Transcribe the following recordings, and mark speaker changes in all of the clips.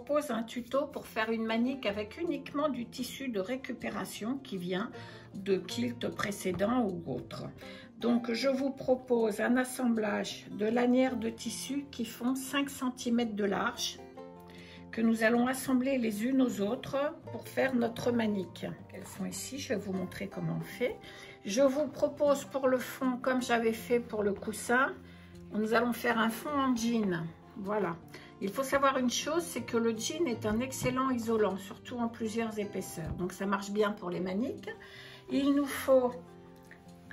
Speaker 1: propose un tuto pour faire une manique avec uniquement du tissu de récupération qui vient de kilt précédents ou autres. Donc je vous propose un assemblage de lanières de tissu qui font 5 cm de large, que nous allons assembler les unes aux autres pour faire notre manique. Elles sont ici, je vais vous montrer comment on fait. Je vous propose pour le fond, comme j'avais fait pour le coussin, nous allons faire un fond en jean. Voilà. Il faut savoir une chose, c'est que le jean est un excellent isolant, surtout en plusieurs épaisseurs. Donc ça marche bien pour les maniques. Il nous faut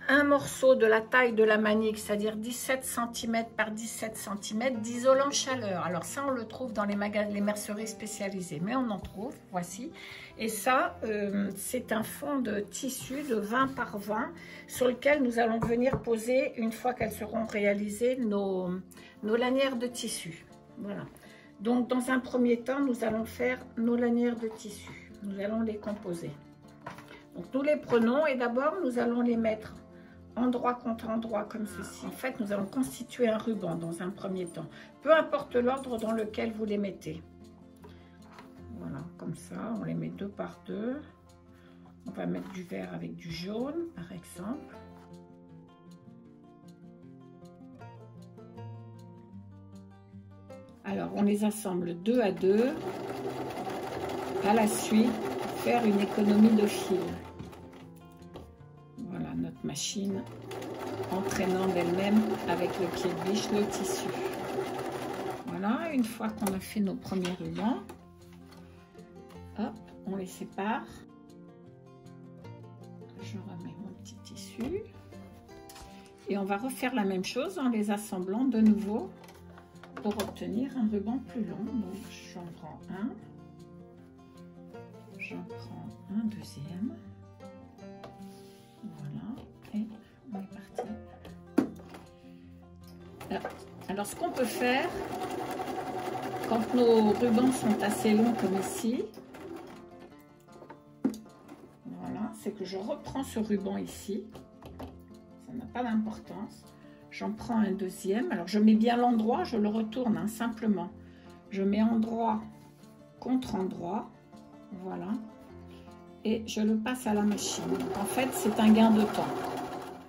Speaker 1: un morceau de la taille de la manique, c'est-à-dire 17 cm par 17 cm d'isolant chaleur. Alors ça, on le trouve dans les merceries spécialisées, mais on en trouve, voici. Et ça, c'est un fond de tissu de 20 par 20 sur lequel nous allons venir poser, une fois qu'elles seront réalisées, nos lanières de tissu. Voilà. Donc, dans un premier temps, nous allons faire nos lanières de tissu. Nous allons les composer. Donc, nous les prenons et d'abord, nous allons les mettre endroit contre endroit comme ceci. En fait, nous allons constituer un ruban dans un premier temps. Peu importe l'ordre dans lequel vous les mettez. Voilà, comme ça, on les met 2 par 2. On va mettre du vert avec du jaune, par exemple. Alors, on les assemble 2 à 2. À la suite, pour faire une économie de fil. Voilà notre machine entraînant d'elle-même avec le pied de biche le tissu. Voilà, une fois qu'on a fait nos premiers rubans, hop, on les sépare. Je remets mon petit tissu. Et on va refaire la même chose en les assemblant de nouveau pour obtenir un ruban plus long. Donc j'en prends un, j'en prends un deuxième. Voilà, et on est parti. Alors ce qu'on peut faire, quand nos rubans sont assez longs comme ici, voilà, c'est que je reprends ce ruban ici, ça n'a pas d'importance, j'en prends un deuxième, alors je mets bien l'endroit, je le retourne hein, simplement, je mets endroit contre endroit, voilà, et je le passe à la machine. Donc, en fait, c'est un gain de temps.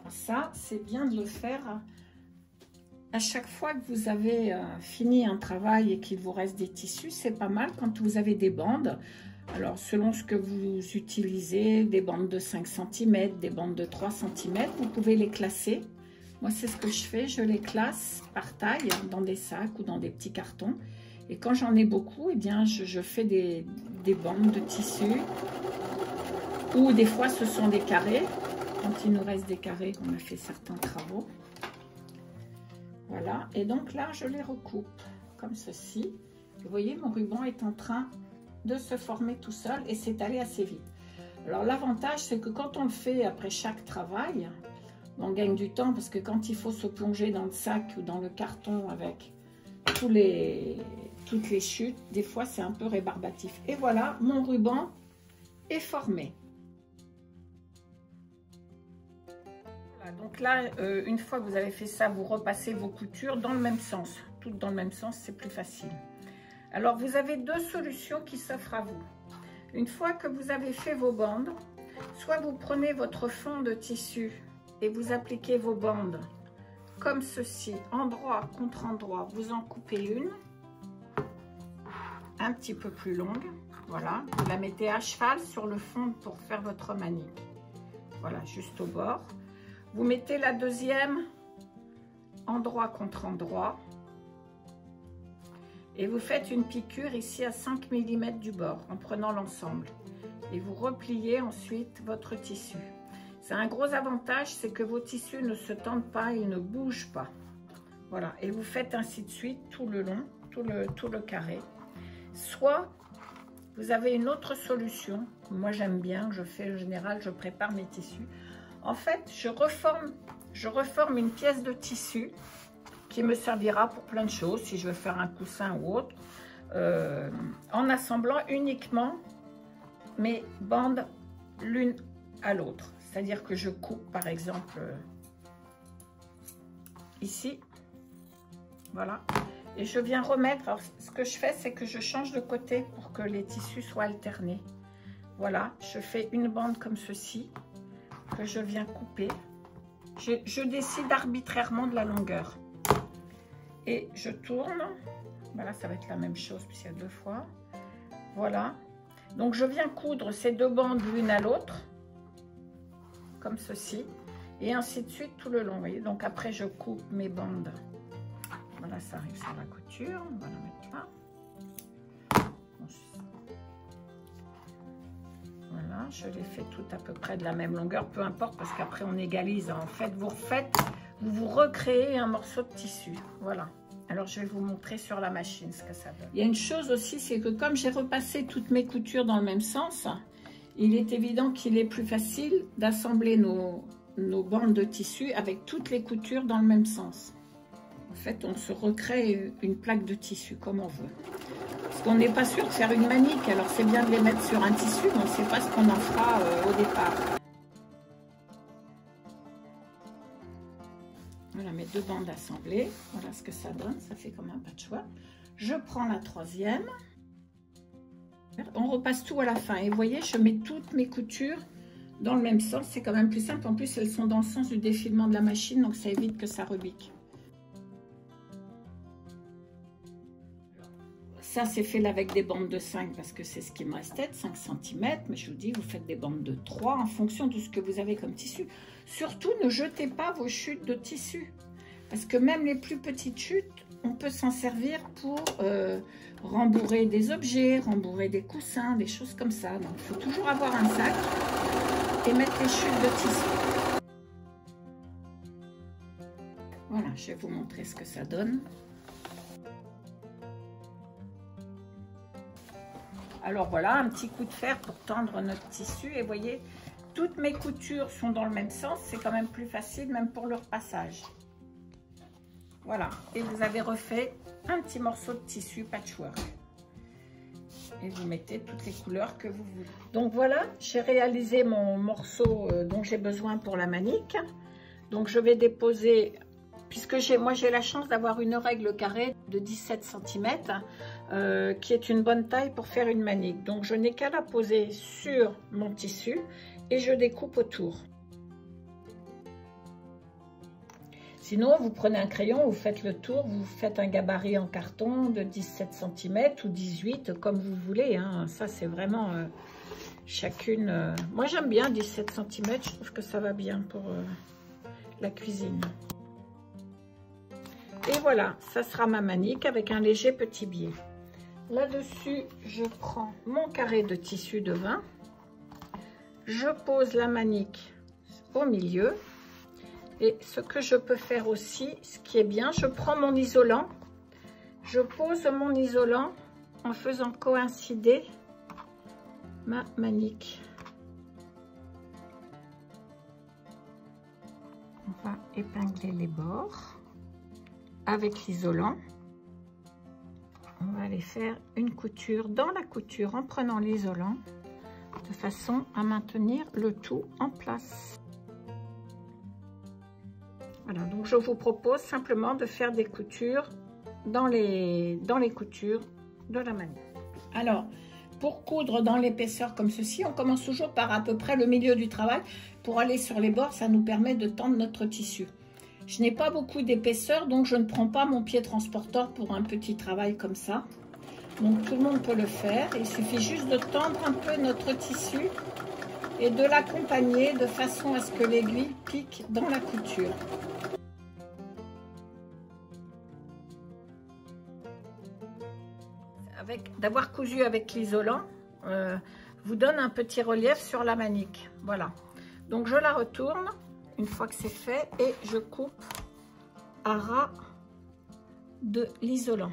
Speaker 1: Ça, c'est bien de le faire à chaque fois que vous avez fini un travail et qu'il vous reste des tissus. C'est pas mal quand vous avez des bandes. Alors, selon ce que vous utilisez, des bandes de 5 cm, des bandes de 3 cm, vous pouvez les classer. Moi, c'est ce que je fais. Je les classe par taille dans des sacs ou dans des petits cartons. Et quand j'en ai beaucoup, eh bien, je fais des bandes de tissu. Ou des fois, ce sont des carrés. Quand il nous reste des carrés, on a fait certains travaux. Voilà. Et donc là, je les recoupe comme ceci. Vous voyez, mon ruban est en train de se former tout seul et c'est allé assez vite. Alors, l'avantage, c'est que quand on le fait après chaque travail, on gagne du temps parce que quand il faut se plonger dans le sac ou dans le carton avec toutes les chutes, des fois, c'est un peu rébarbatif. Et voilà, mon ruban est formé. Donc là, une fois que vous avez fait ça, vous repassez vos coutures dans le même sens. Toutes dans le même sens, c'est plus facile. Alors, vous avez 2 solutions qui s'offrent à vous. Une fois que vous avez fait vos bandes, soit vous prenez votre fond de tissu et vous appliquez vos bandes comme ceci, endroit contre endroit. Vous en coupez une, un petit peu plus longue. Voilà, vous la mettez à cheval sur le fond pour faire votre manique. Voilà, juste au bord. Vous mettez la deuxième endroit contre endroit et vous faites une piqûre ici à 5 mm du bord en prenant l'ensemble et vous repliez ensuite votre tissu. C'est un gros avantage, c'est que vos tissus ne se tendent pas, ils ne bougent pas. Voilà, et vous faites ainsi de suite tout le long, tout le carré. Soit vous avez une autre solution, moi j'aime bien, je fais en général, je prépare mes tissus. En fait, je reforme une pièce de tissu qui me servira pour plein de choses, si je veux faire un coussin ou autre, en assemblant uniquement mes bandes l'une à l'autre. C'est-à-dire que je coupe, par exemple, ici, voilà, Et je viens remettre, alors ce que je fais, c'est que je change de côté pour que les tissus soient alternés. Voilà, je fais une bande comme ceci, que je viens couper. Je décide arbitrairement de la longueur. Et je tourne. Voilà, ça va être la même chose puisqu'il y a deux fois. Voilà. Donc je viens coudre ces deux bandes l'une à l'autre, comme ceci. Et ainsi de suite tout le long. Vous voyez, donc après je coupe mes bandes. Voilà, ça arrive sur la couture. On va la mettre là. Voilà, je les fais toutes à peu près de la même longueur, peu importe, parce qu'après on égalise. En fait, vous recréez un morceau de tissu. Voilà. Alors, je vais vous montrer sur la machine ce que ça donne. Il y a une chose aussi, c'est que comme j'ai repassé toutes mes coutures dans le même sens, il est évident qu'il est plus facile d'assembler nos bandes de tissu avec toutes les coutures dans le même sens. En fait, on se recrée une plaque de tissu comme on veut. Parce qu'on n'est pas sûr de faire une manique, alors c'est bien de les mettre sur un tissu, mais on ne sait pas ce qu'on en fera au départ. Voilà mes deux bandes assemblées, voilà ce que ça donne, ça fait comme un patchwork. Je prends la troisième, on repasse tout à la fin et vous voyez, je mets toutes mes coutures dans le même sens, c'est quand même plus simple, en plus elles sont dans le sens du défilement de la machine, donc ça évite que ça rebique. Ça, c'est fait avec des bandes de 5 parce que c'est ce qui me restait, de 5 cm. Mais je vous dis, vous faites des bandes de 3 en fonction de ce que vous avez comme tissu. Surtout, ne jetez pas vos chutes de tissu. Parce que même les plus petites chutes, on peut s'en servir pour rembourrer des objets, rembourrer des coussins, des choses comme ça. Donc, il faut toujours avoir un sac et mettre les chutes de tissu. Voilà, je vais vous montrer ce que ça donne. Alors voilà, un petit coup de fer pour tendre notre tissu. Et vous voyez, toutes mes coutures sont dans le même sens. C'est quand même plus facile, même pour leur passage. Voilà. Et vous avez refait un petit morceau de tissu patchwork. Et vous mettez toutes les couleurs que vous voulez. Donc voilà, j'ai réalisé mon morceau dont j'ai besoin pour la manique. Donc je vais déposer... Puisque moi j'ai la chance d'avoir une règle carrée de 17 cm qui est une bonne taille pour faire une manique. Donc je n'ai qu'à la poser sur mon tissu et je découpe autour. Sinon vous prenez un crayon, vous faites le tour, vous faites un gabarit en carton de 17 cm ou 18 comme vous voulez. Hein. Ça c'est vraiment chacune. Moi j'aime bien 17 cm, je trouve que ça va bien pour la cuisine. Et voilà, ça sera ma manique avec un léger petit biais. Là-dessus, je prends mon carré de tissu de 20. Je pose la manique au milieu. Et ce que je peux faire aussi, ce qui est bien, je prends mon isolant. Je pose mon isolant en faisant coïncider ma manique. On va épingler les bords. Avec l'isolant, on va aller faire une couture dans la couture en prenant l'isolant de façon à maintenir le tout en place. Voilà, donc je vous propose simplement de faire des coutures dans les coutures de la manière. Alors, pour coudre dans l'épaisseur comme ceci, on commence toujours par à peu près le milieu du travail. Pour aller sur les bords, ça nous permet de tendre notre tissu. Je n'ai pas beaucoup d'épaisseur, donc je ne prends pas mon pied transporteur pour un petit travail comme ça. Donc tout le monde peut le faire. Il suffit juste de tendre un peu notre tissu et de l'accompagner de façon à ce que l'aiguille pique dans la couture. D'avoir cousu avec l'isolant vous donne un petit relief sur la manique. Voilà. Donc je la retourne une fois que c'est fait et je coupe à ras de l'isolant.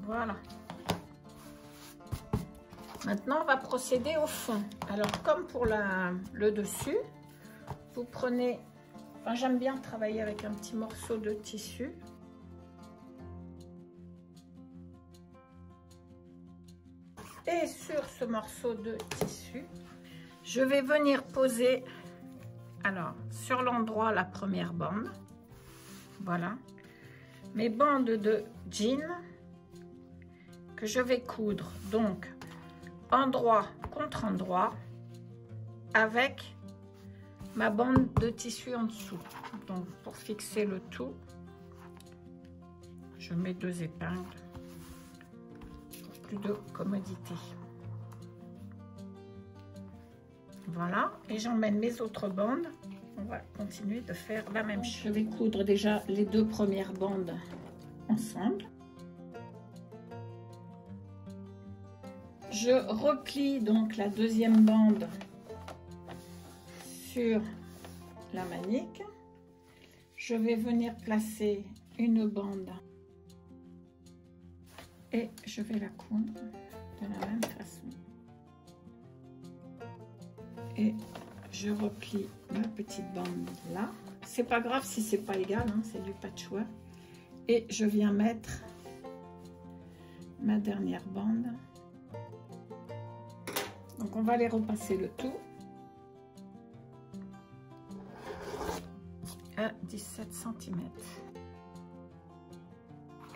Speaker 1: Voilà. Maintenant, on va procéder au fond. Alors, comme pour le dessus, vous prenez... Enfin, j'aime bien travailler avec un petit morceau de tissu. Et sur ce morceau de tissu, je vais venir poser Alors, sur l'endroit, la première bande, voilà, mes bandes de jean que je vais coudre, donc, endroit contre endroit, avec ma bande de tissu en dessous. Donc, pour fixer le tout, je mets 2 épingles pour plus de commodité. Voilà, et j'emmène mes autres bandes. On va continuer de faire la même chose. Je vais coudre déjà les 2 premières bandes ensemble. Je replie donc la deuxième bande sur la manique. Je vais venir placer une bande et je vais la coudre de la même façon. Et je replie ma petite bande là. C'est pas grave si c'est pas égal, hein, c'est du patchwork. Et je viens mettre ma dernière bande. Donc on va les repasser le tout à 17 cm.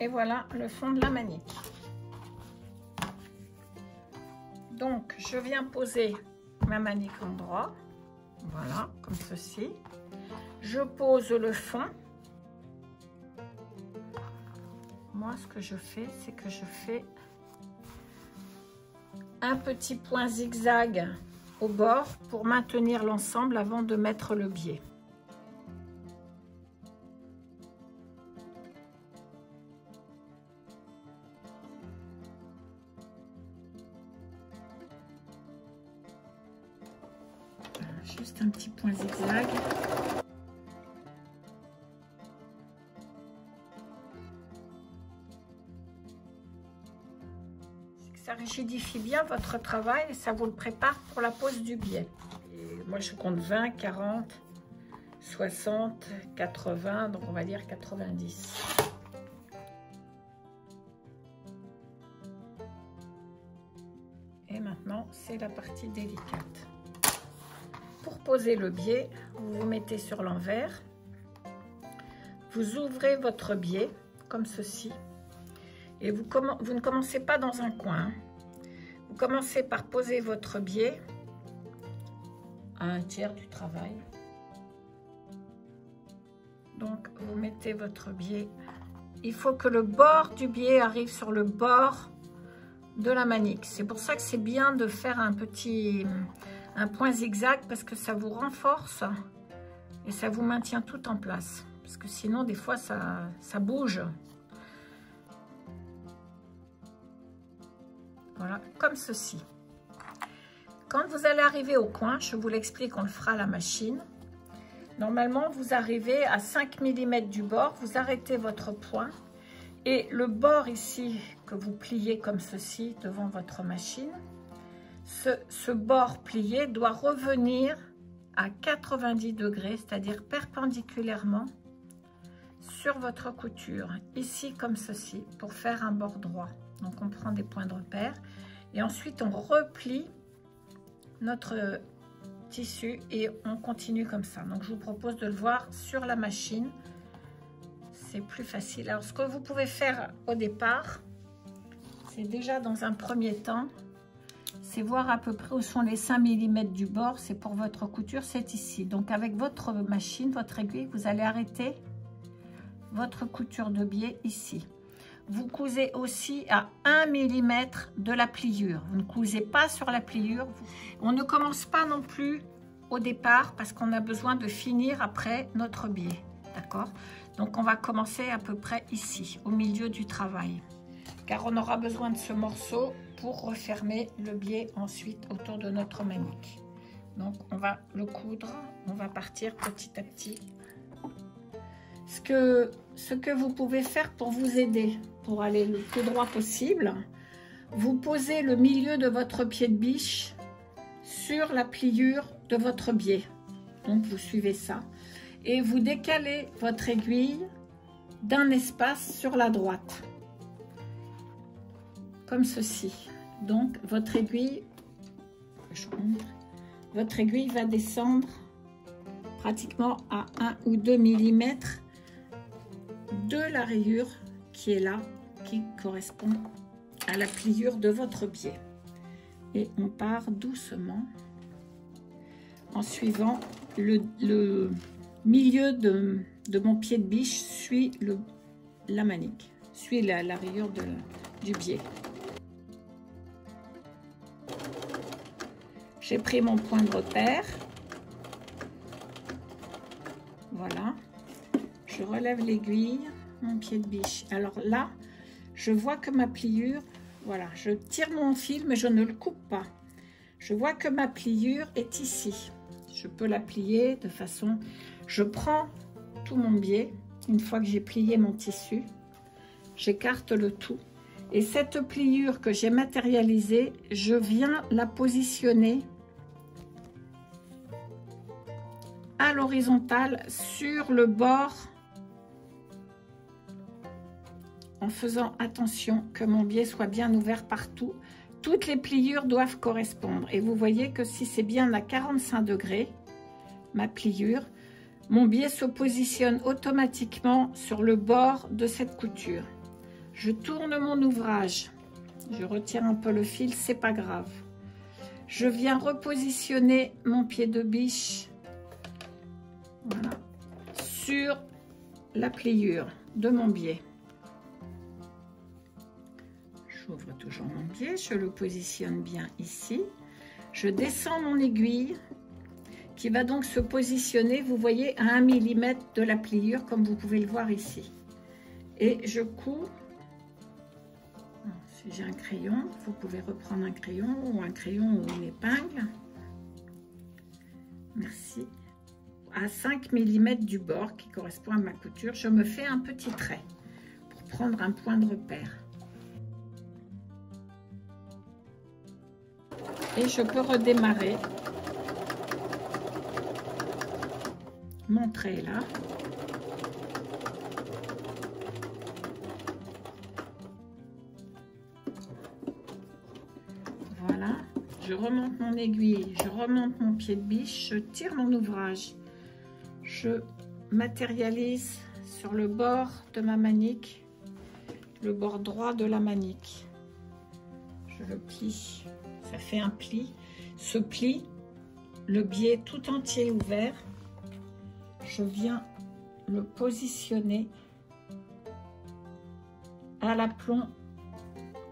Speaker 1: Et voilà le fond de la manique. Donc je viens poser ma manique en droit, voilà, comme ceci. Je pose le fond. Moi, ce que je fais, c'est que je fais un petit point zigzag au bord pour maintenir l'ensemble avant de mettre le biais. Juste un petit point zigzag. Ça rigidifie bien votre travail et ça vous le prépare pour la pose du biais. Et moi je compte 20, 40, 60, 80, donc on va dire 90. Et maintenant c'est la partie délicate. Pour poser le biais, vous vous mettez sur l'envers, vous ouvrez votre biais comme ceci. Et vous ne commencez pas dans un coin. Vous commencez par poser votre biais à 1/3 du travail. Donc, vous mettez votre biais. Il faut que le bord du biais arrive sur le bord de la manique. C'est pour ça que c'est bien de faire un point zigzag parce que ça vous renforce et ça vous maintient tout en place. Parce que sinon, des fois, ça bouge. Voilà, comme ceci. Quand vous allez arriver au coin, je vous l'explique, on le fera à la machine. Normalement, vous arrivez à 5 mm du bord, vous arrêtez votre point. Et le bord ici, que vous pliez comme ceci devant votre machine, ce bord plié doit revenir à 90 degrés, c'est-à-dire perpendiculairement sur votre couture. Ici, comme ceci, pour faire un bord droit. Donc on prend des points de repère et ensuite on replie notre tissu et on continue comme ça. Donc je vous propose de le voir sur la machine, c'est plus facile. Alors ce que vous pouvez faire au départ, c'est déjà dans un premier temps, c'est voir à peu près où sont les 5 mm du bord. C'est pour votre couture, c'est ici. Donc avec votre machine, votre aiguille, vous allez arrêter votre couture de biais ici. Vous cousez aussi à 1 mm de la pliure. Vous ne cousez pas sur la pliure. On ne commence pas non plus au départ parce qu'on a besoin de finir après notre biais. D'accord? Donc on va commencer à peu près ici, au milieu du travail. Car on aura besoin de ce morceau pour refermer le biais ensuite autour de notre manique. Donc on va le coudre, on va partir petit à petit. Ce que vous pouvez faire pour vous aider, pour aller le plus droit possible, vous posez le milieu de votre pied de biche sur la pliure de votre biais. Donc vous suivez ça et vous décalez votre aiguille d'un espace sur la droite, comme ceci. Donc votre aiguille va descendre pratiquement à 1 ou 2 mm de la rayure qui est là, qui correspond à la pliure de votre biais. Et on part doucement en suivant le milieu de mon pied de biche, suit la manique, suit la rayure du biais. J'ai pris mon point de repère. Voilà. Je relève l'aiguille, mon pied de biche. Alors là, je vois que ma pliure, voilà, je tire mon fil, mais je ne le coupe pas. Je vois que ma pliure est ici. Je peux la plier de façon... Je prends tout mon biais. Une fois que j'ai plié mon tissu, j'écarte le tout. Et cette pliure que j'ai matérialisée, je viens la positionner à l'horizontale sur le bord, en faisant attention que mon biais soit bien ouvert partout. Toutes les pliures doivent correspondre. Et vous voyez que si c'est bien à 45 degrés, ma pliure, mon biais se positionne automatiquement sur le bord de cette couture. Je tourne mon ouvrage. Je retire un peu le fil, c'est pas grave. Je viens repositionner mon pied de biche, voilà, sur la pliure de mon biais. J'ouvre toujours mon biais, je le positionne bien ici. Je descends mon aiguille qui va donc se positionner, vous voyez, à 1 mm de la pliure, comme vous pouvez le voir ici. Et je couds. Si j'ai un crayon, vous pouvez reprendre un crayon ou une épingle. Merci. À 5 mm du bord qui correspond à ma couture, je me fais un petit trait pour prendre un point de repère. Et je peux redémarrer mon trait là. Voilà, je remonte mon aiguille, je remonte mon pied de biche, je tire mon ouvrage, je matérialise sur le bord de ma manique, le bord droit de la manique. Je le plie, ça fait un pli. Ce pli, le biais tout entier ouvert, je viens le positionner à l'aplomb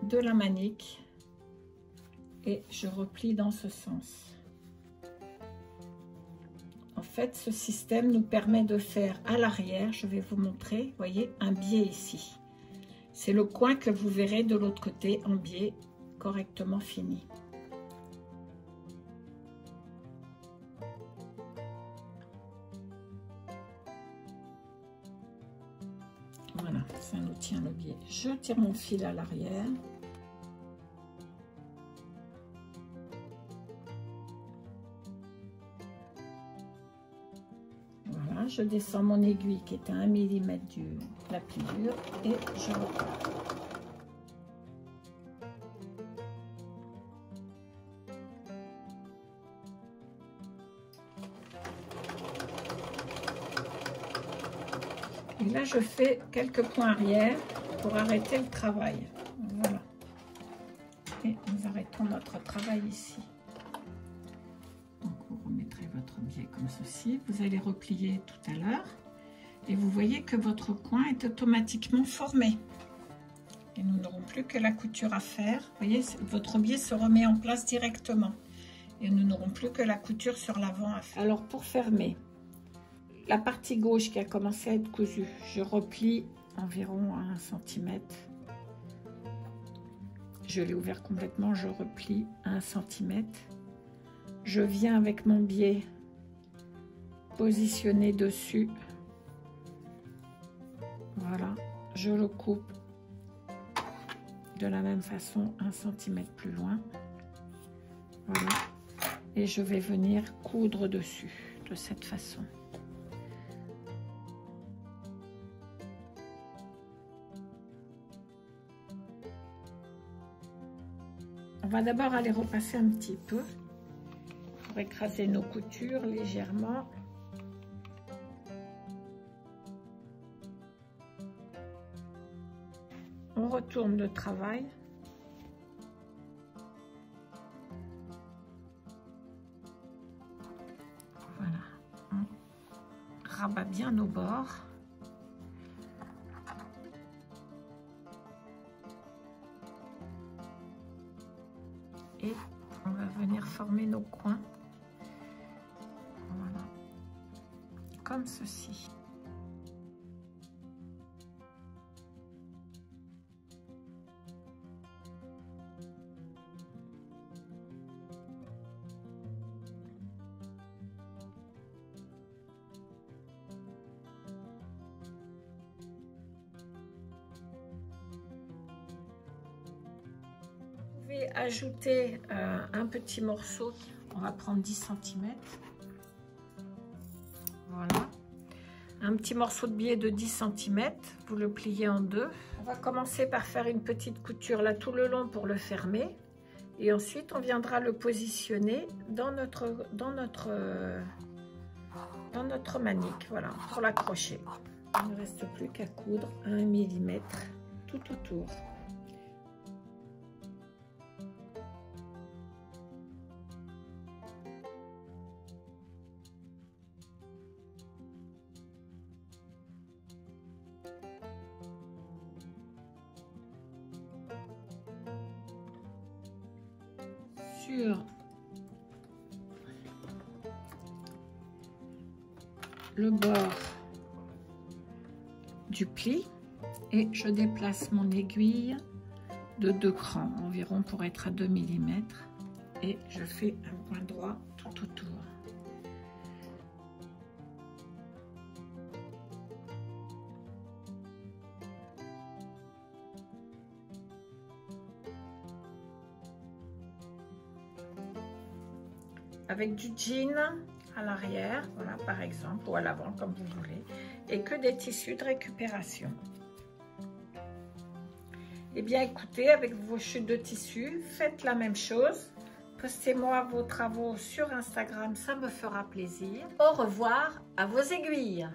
Speaker 1: de la manique et je replie dans ce sens. En fait, ce système nous permet de faire à l'arrière, je vais vous montrer, vous voyez, un biais ici. C'est le coin que vous verrez de l'autre côté en biais correctement fini. Voilà, ça nous tient le biais. Je tire mon fil à l'arrière. Voilà, je descends mon aiguille qui est à 1 mm de la pliure et je repars. Et là, je fais quelques points arrière pour arrêter le travail. Voilà. Et nous arrêtons notre travail ici. Donc, vous remettrez votre biais comme ceci. Vous allez replier tout à l'heure. Et vous voyez que votre coin est automatiquement formé. Et nous n'aurons plus que la couture à faire. Vous voyez, votre biais se remet en place directement. Et nous n'aurons plus que la couture sur l'avant à faire. Alors, pour fermer la partie gauche qui a commencé à être cousue, je replie environ à 1 cm. Je l'ai ouvert complètement, je replie à 1 cm. Je viens avec mon biais positionner dessus. Voilà, je le coupe de la même façon 1 cm plus loin. Voilà, et je vais venir coudre dessus de cette façon. On va d'abord aller repasser un petit peu pour écraser nos coutures légèrement. retourne le travail. Voilà, on rabat bien nos bords. Et on va venir former nos coins. Voilà, comme ceci. Ajouter un petit morceau, on va prendre 10 cm, voilà, un petit morceau de biais de 10 cm, vous le pliez en deux. On va commencer par faire une petite couture là tout le long pour le fermer, et ensuite on viendra le positionner dans notre manique, voilà, pour l'accrocher. Il ne reste plus qu'à coudre 1 mm tout autour. Sur le bord du pli et je déplace mon aiguille de 2 crans environ pour être à 2 mm et je fais un point droit tout autour. Avec du jean à l'arrière, voilà, par exemple, ou à l'avant, comme vous voulez, et que des tissus de récupération. Eh bien, écoutez, avec vos chutes de tissu, faites la même chose. Postez-moi vos travaux sur Instagram, ça me fera plaisir. Au revoir, à vos aiguilles.